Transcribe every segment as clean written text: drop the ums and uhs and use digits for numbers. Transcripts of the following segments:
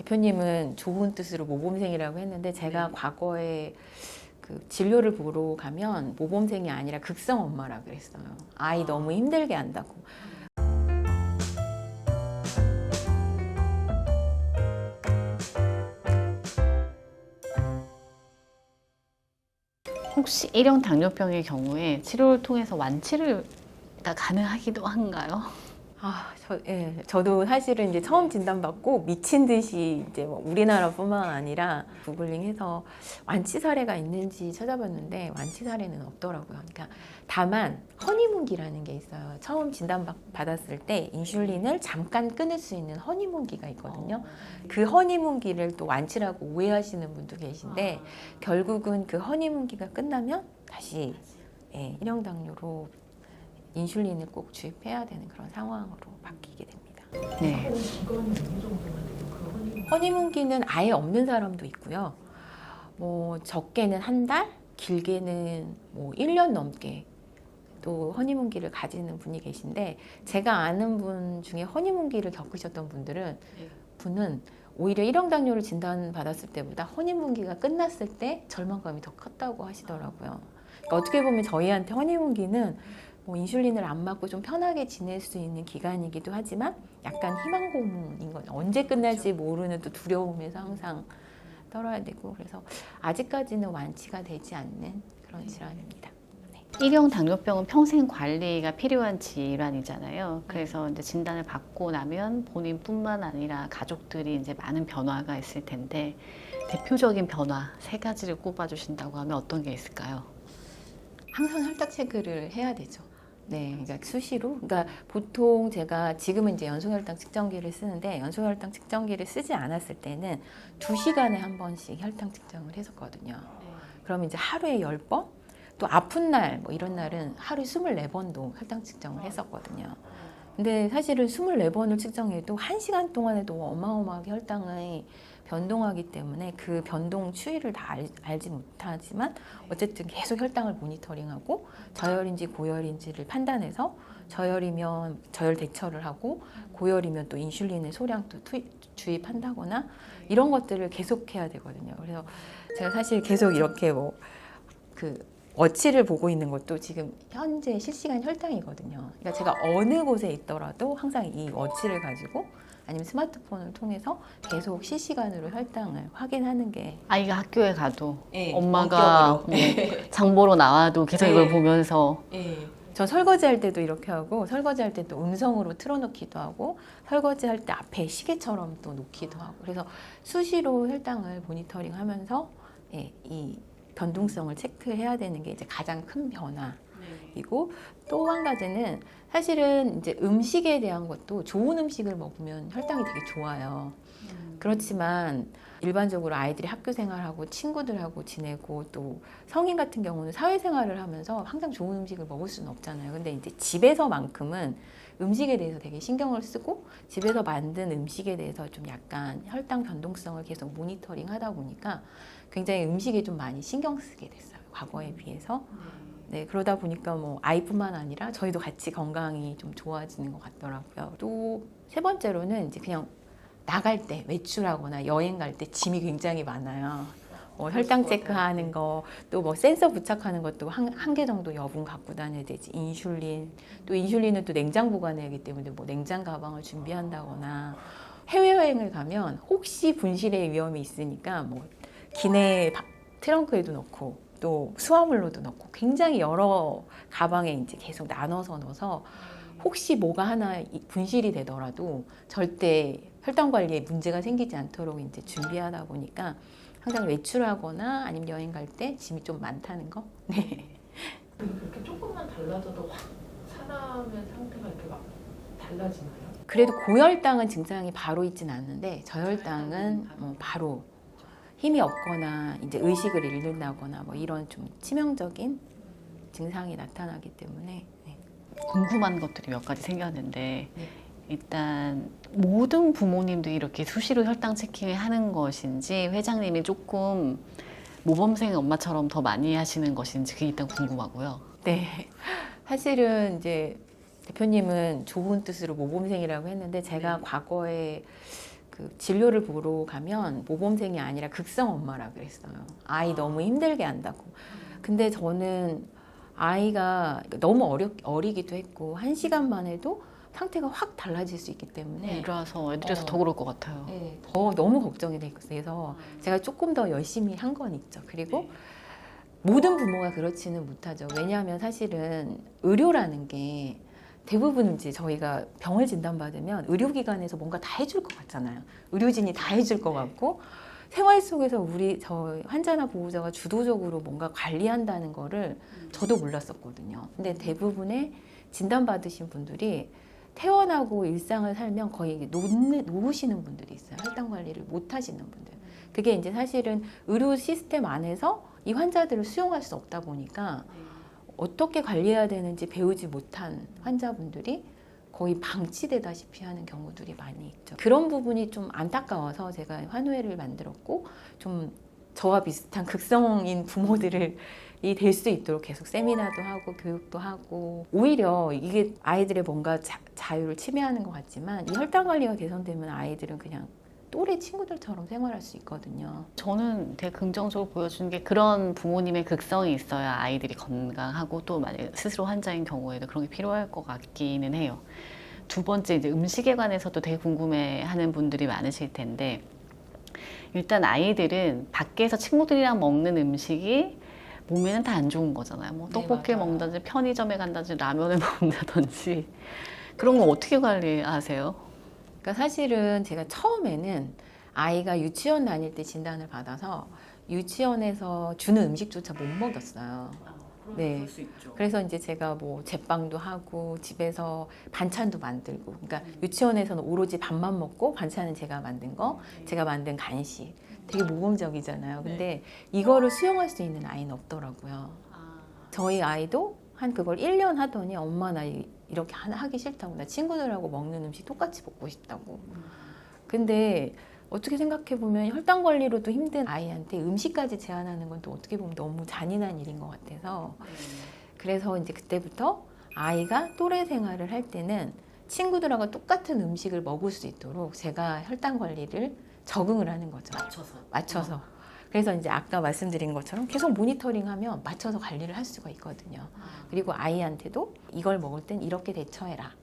대표님은 좋은 뜻으로 모범생이라고 했는데 제가 과거에 그 진료를 보러 가면 모범생이 아니라 극성 엄마라 그랬어요. 아이 너무 힘들게 한다고. 혹시 1형 당뇨병의 경우에 치료를 통해서 완치를 다 가능하기도 한가요? 저도 사실은 이제 처음 진단받고 미친 듯이 이제 뭐 우리나라뿐만 아니라 구글링해서 완치 사례가 있는지 찾아봤는데 완치 사례는 없더라고요. 그러니까 다만 허니문기라는 게 있어요. 처음 진단받았을 때 인슐린을 잠깐 끊을 수 있는 허니문기가 있거든요. 그 허니문기를 또 완치라고 오해하시는 분도 계신데 결국은 그 허니문기가 끝나면 다시 1형 당뇨로 인슐린을 꼭 주입해야 되는 그런 상황으로 바뀌게 됩니다. 네. 허니문기는 아예 없는 사람도 있고요. 뭐 적게는 한 달, 길게는 뭐 1년 넘게 또 허니문기를 가지는 분이 계신데 제가 아는 분 중에 허니문기를 겪으셨던 분은 오히려 1형 당뇨를 진단받았을 때보다 허니문기가 끝났을 때 절망감이 더 컸다고 하시더라고요. 그러니까 어떻게 보면 저희한테 허니문기는 뭐 인슐린을 안 맞고 좀 편하게 지낼 수 있는 기간이기도 하지만 약간 희망 고문인 거죠. 언제 끝날지 모르는 또 두려움에서 항상 떨어야 되고 그래서 아직까지는 완치가 되지 않는 그런 질환입니다. 1형 당뇨병은 평생 관리가 필요한 질환이잖아요. 그래서 이제 진단을 받고 나면 본인뿐만 아니라 가족들이 이제 많은 변화가 있을 텐데 대표적인 변화 3가지를 꼽아주신다고 하면 어떤 게 있을까요? 항상 혈당 체크를 해야 되죠. 네, 그러니까 수시로. 그러니까 보통 제가 지금은 이제 연소혈당 측정기를 쓰는데 연소혈당 측정기를 쓰지 않았을 때는 2시간에 한 번씩 혈당 측정을 했었거든요. 그럼 이제 하루에 10번? 또 아픈 날, 뭐 이런 날은 하루에 24번도 혈당 측정을 했었거든요. 근데 사실은 24번을 측정해도 1시간 동안에도 어마어마하게 혈당이 변동하기 때문에 그 변동 추이를 다 알지 못하지만 어쨌든 계속 혈당을 모니터링하고 저혈인지 고혈인지를 판단해서 저혈이면 저혈 대처를 하고 고혈이면 또 인슐린의 소량 또 주입한다거나 이런 것들을 계속 해야 되거든요. 그래서 제가 사실 계속 이렇게 워치를 보고 있는 것도 지금 현재 실시간 혈당이거든요. 그러니까 제가 어느 곳에 있더라도 항상 이 워치를 가지고 아니면 스마트폰을 통해서 계속 실시간으로 혈당을 확인하는 게 아이가 학교에 가도 네, 엄마가 장 보러 나와도 계속 이걸 보면서 저 설거지할 때도 이렇게 하고 설거지할 때 또 음성으로 틀어놓기도 하고 설거지할 때 앞에 시계처럼 또 놓기도 하고 그래서 수시로 혈당을 모니터링하면서 이 변동성을 체크해야 되는 게 이제 가장 큰 변화이고 또 한 가지는 사실은 이제 음식에 대한 것도 좋은 음식을 먹으면 혈당이 되게 좋아요. 그렇지만 일반적으로 아이들이 학교 생활하고 친구들하고 지내고 또 성인 같은 경우는 사회생활을 하면서 항상 좋은 음식을 먹을 수는 없잖아요. 근데 이제 집에서만큼은 음식에 대해서 되게 신경을 쓰고 집에서 만든 음식에 대해서 좀 약간 혈당 변동성을 계속 모니터링 하다 보니까 굉장히 음식에 좀 많이 신경 쓰게 됐어요. 과거에 비해서. 네, 그러다 보니까 뭐 아이뿐만 아니라 저희도 같이 건강이 좀 좋아지는 것 같더라고요. 또 3번째로는 이제 그냥 나갈 때 외출하거나 여행 갈 때 짐이 굉장히 많아요. 혈당 체크하는 거, 또 뭐 센서 부착하는 것도 한 개 정도 여분 갖고 다녀야 되지. 인슐린, 또 인슐린은 또 냉장 보관해야 하기 때문에 뭐 냉장 가방을 준비한다거나 해외여행을 가면 혹시 분실의 위험이 있으니까 뭐 기내 트렁크에도 넣고 또 수화물로도 넣고 굉장히 여러 가방에 이제 계속 나눠서 넣어서 혹시 뭐가 하나 분실이 되더라도 절대 혈당 관리에 문제가 생기지 않도록 이제 준비하다 보니까 항상 외출하거나 아니면 여행 갈 때 짐이 좀 많다는 거. 네. 그렇게 조금만 달라져도 확 사람의 상태가 이렇게 막 달라지나요? 그래도 고혈당은 증상이 바로 있진 않는데 저혈당은 바로 힘이 없거나 이제 의식을 잃는다거나 뭐 이런 좀 치명적인 증상이 나타나기 때문에 궁금한 것들이 몇 가지 생겼는데 일단 모든 부모님들이 이렇게 수시로 혈당 체킹을 하는 것인지 회장님이 조금 모범생 엄마처럼 더 많이 하시는 것인지 그게 일단 궁금하고요. 네. 사실은 이제 대표님은 좋은 뜻으로 모범생이라고 했는데 제가 과거에 그 진료를 보러 가면 모범생이 아니라 극성 엄마라 그랬어요. 아이 너무 힘들게 한다고. 근데 저는 아이가 너무 어리기도 했고 1시간만 해도 상태가 확 달라질 수 있기 때문에 이라서 애들에서 더 그럴 것 같아요. 네, 더 너무 걱정이 돼서 제가 조금 더 열심히 한 건 있죠. 그리고 모든 부모가 그렇지는 못하죠. 왜냐하면 사실은 의료라는 게 대부분 이제 저희가 병을 진단받으면 의료기관에서 뭔가 다 해줄 것 같잖아요. 의료진이 다 해줄 것 같고 생활 속에서 저 환자나 보호자가 주도적으로 뭔가 관리한다는 거를 저도 몰랐었거든요. 근데 대부분의 진단받으신 분들이 퇴원하고 일상을 살면 거의 놓으시는 분들이 있어요. 혈당 관리를 못 하시는 분들. 그게 이제 사실은 의료 시스템 안에서 이 환자들을 수용할 수 없다 보니까 어떻게 관리해야 되는지 배우지 못한 환자분들이 거의 방치되다시피 하는 경우들이 많이 있죠. 그런 부분이 좀 안타까워서 제가 환우회를 만들었고 좀 저와 비슷한 극성인 부모들을 이 될 수 있도록 계속 세미나도 하고 교육도 하고 오히려 이게 아이들의 뭔가 자유를 침해하는 것 같지만 이 혈당 관리가 개선되면 아이들은 그냥 또래 친구들처럼 생활할 수 있거든요. 저는 되게 긍정적으로 보여주는 게 그런 부모님의 극성이 있어야 아이들이 건강하고 또 만약에 스스로 환자인 경우에도 그런 게 필요할 것 같기는 해요. 두 번째 이제 음식에 관해서도 되게 궁금해하는 분들이 많으실 텐데 일단 아이들은 밖에서 친구들이랑 먹는 음식이 몸에는 다 안 좋은 거잖아요. 뭐 떡볶이를 먹는다든지 편의점에 간다든지 라면을 먹는다든지 그런 거 어떻게 관리하세요? 그러니까 사실은 제가 처음에는 아이가 유치원 다닐 때 진단을 받아서 유치원에서 주는 음식조차 못 먹였어요. 네. 그래서 이제 제가 뭐 제빵도 하고 집에서 반찬도 만들고, 그러니까 유치원에서는 오로지 밥만 먹고 반찬은 제가 만든 거, 제가 만든 간식. 되게 모범적이잖아요. 근데 이거를 수용할 수 있는 아이는 없더라고요. 저희 아이도 한 그걸 1년 하더니 엄마 나 이렇게 하기 싫다고, 나 친구들하고 먹는 음식 똑같이 먹고 싶다고. 근데 어떻게 생각해 보면 혈당 관리로도 힘든 아이한테 음식까지 제한하는 건 또 어떻게 보면 너무 잔인한 일인 것 같아서 그래서 이제 그때부터 아이가 또래 생활을 할 때는 친구들하고 똑같은 음식을 먹을 수 있도록 제가 혈당 관리를 적응을 하는 거죠. 맞춰서. 그래서 이제 아까 말씀드린 것처럼 계속 모니터링하면 맞춰서 관리를 할 수가 있거든요. 그리고 아이한테도 이걸 먹을 땐 이렇게 대처해라.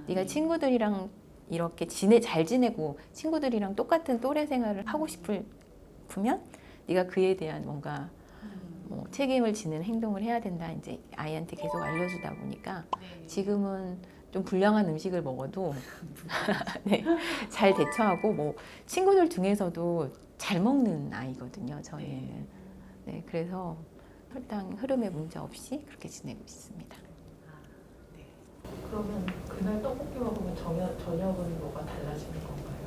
네가 친구들이랑 이렇게 잘 지내고 친구들이랑 똑같은 또래 생활을 하고 싶으면 네가 그에 대한 뭔가 뭐 책임을 지는 행동을 해야 된다. 이제 아이한테 계속 알려주다 보니까 지금은 좀 불량한 음식을 먹어도 네, 잘 대처하고 뭐 친구들 중에서도 잘 먹는 아이거든요. 저희는. 네, 그래서 혈당 흐름에 문제 없이 그렇게 지내고 있습니다. 그러면 그날 떡볶이 먹으면 저녁은 뭐가 달라지는 건가요?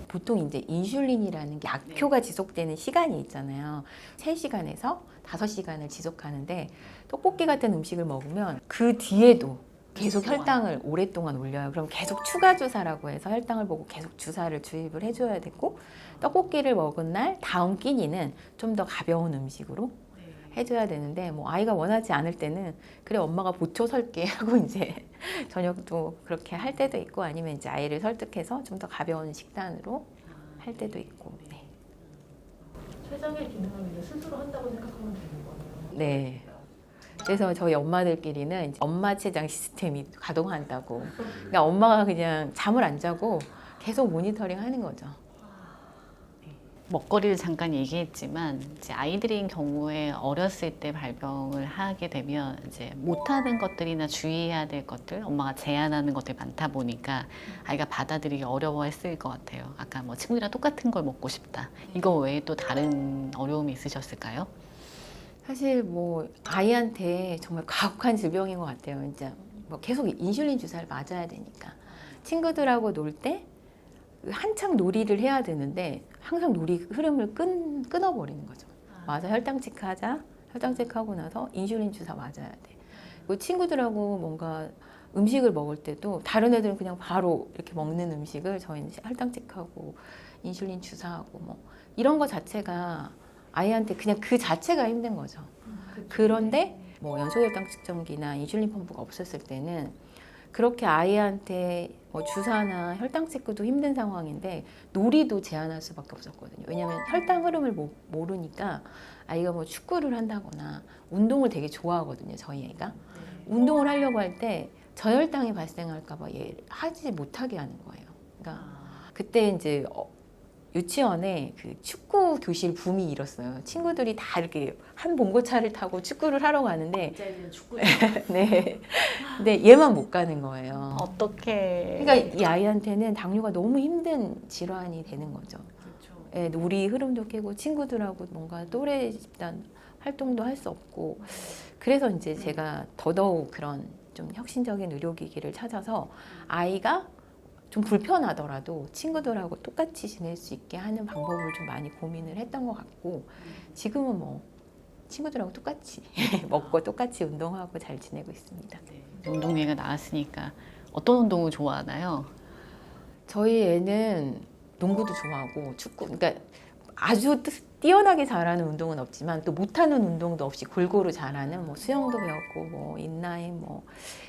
보통 이제 인슐린이라는 게 약효가 지속되는 시간이 있잖아요. 3시간에서 5시간을 지속하는데 떡볶이 같은 음식을 먹으면 그 뒤에도 계속 혈당을 오랫동안 올려요. 그럼 계속 추가 주사라고 해서 혈당을 보고 계속 주사를 주입을 해줘야 되고 떡볶이를 먹은 날 다음 끼니는 좀 더 가벼운 음식으로 해줘야 되는데 뭐 아이가 원하지 않을 때는 그래 엄마가 보초 설게 하고 이제 저녁도 그렇게 할 때도 있고 아니면 이제 아이를 설득해서 좀 더 가벼운 식단으로 할 때도 있고. 네. 췌장의 기능을 이제 스스로 한다고 생각하면 되는 거네요. 네. 그래서 저희 엄마들끼리는 이제 엄마 췌장 시스템이 가동한다고. 그러니까 엄마가 그냥 잠을 안 자고 계속 모니터링 하는 거죠. 먹거리를 잠깐 얘기했지만 이제 아이들인 경우에 어렸을 때 발병을 하게 되면 이제 못하는 것들이나 주의해야 될 것들, 엄마가 제한하는 것들이 많다 보니까 아이가 받아들이기 어려워했을 것 같아요. 아까 뭐 친구들이랑 똑같은 걸 먹고 싶다. 이거 외에 또 다른 어려움이 있으셨을까요? 사실 뭐 아이한테 정말 가혹한 질병인 것 같아요. 이제 뭐 계속 인슐린 주사를 맞아야 되니까 친구들하고 놀 때 한창 놀이를 해야 되는데 항상 놀이 흐름을 끊어버리는 거죠. 맞아, 혈당 체크하자. 혈당 체크하고 나서 인슐린 주사 맞아야 돼. 그리고 친구들하고 뭔가 음식을 먹을 때도 다른 애들은 그냥 바로 이렇게 먹는 음식을 저희는 혈당 체크하고 인슐린 주사하고 뭐 이런 거 자체가 아이한테 그냥 그 자체가 힘든 거죠. 그런데 뭐 연소혈당 측정기나 인슐린 펌프가 없었을 때는 그렇게 아이한테 뭐 주사나 혈당 체크도 힘든 상황인데 놀이도 제한할 수밖에 없었거든요. 왜냐하면 혈당 흐름을 모르니까 아이가 뭐 축구를 한다거나 운동을 되게 좋아하거든요. 저희 애가 운동을 하려고 할 때 저혈당이 발생할까봐 얘 하지 못하게 하는 거예요. 그러니까 그때 이제 유치원에 그 축구 교실 붐이 일었어요. 친구들이 다 이렇게 한 봉고차를 타고 축구를 하러 가는데 축구 네. 근데 얘만 못 가는 거예요. 어떻게? 그러니까 이 아이한테는 당뇨가 너무 힘든 질환이 되는 거죠. 그렇죠. 예, 놀이 흐름도 깨고 친구들하고 뭔가 또래 집단 활동도 할 수 없고 그래서 이제 제가 더더욱 그런 좀 혁신적인 의료기기를 찾아서 아이가 좀 불편하더라도 친구들하고 똑같이 지낼 수 있게 하는 방법을 좀 많이 고민을 했던 것 같고 지금은 뭐 친구들하고 똑같이 먹고 똑같이 운동하고 잘 지내고 있습니다. 운동 얘기가 나왔으니까 어떤 운동을 좋아하나요? 저희 애는 농구도 좋아하고 축구, 그러니까 아주 뛰어나게 잘하는 운동은 없지만 또 못하는 운동도 없이 골고루 잘하는 뭐 수영도 배웠고 뭐 인라인 뭐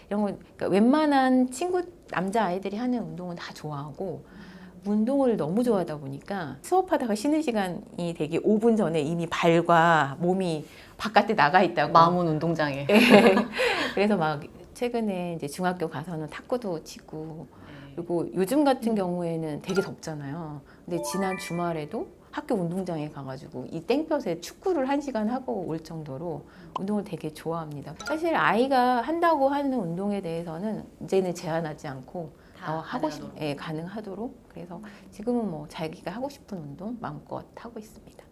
이런 거 그러니까 웬만한 친구 남자 아이들이 하는 운동은 다 좋아하고 운동을 너무 좋아하다 보니까 수업하다가 쉬는 시간이 되기 5분 전에 이미 발과 몸이 바깥에 나가 있다고. 마음은 운동장에. 그래서 막 최근에 이제 중학교 가서는 탁구도 치고 그리고 요즘 같은 경우에는 되게 덥잖아요. 근데 지난 주말에도 학교 운동장에 가가지고 이 땡볕에 축구를 1시간 하고 올 정도로 운동을 되게 좋아합니다. 사실 아이가 한다고 하는 운동에 대해서는 이제는 제한하지 않고 가능하도록. 그래서 지금은 뭐 자기가 하고 싶은 운동 마음껏 하고 있습니다.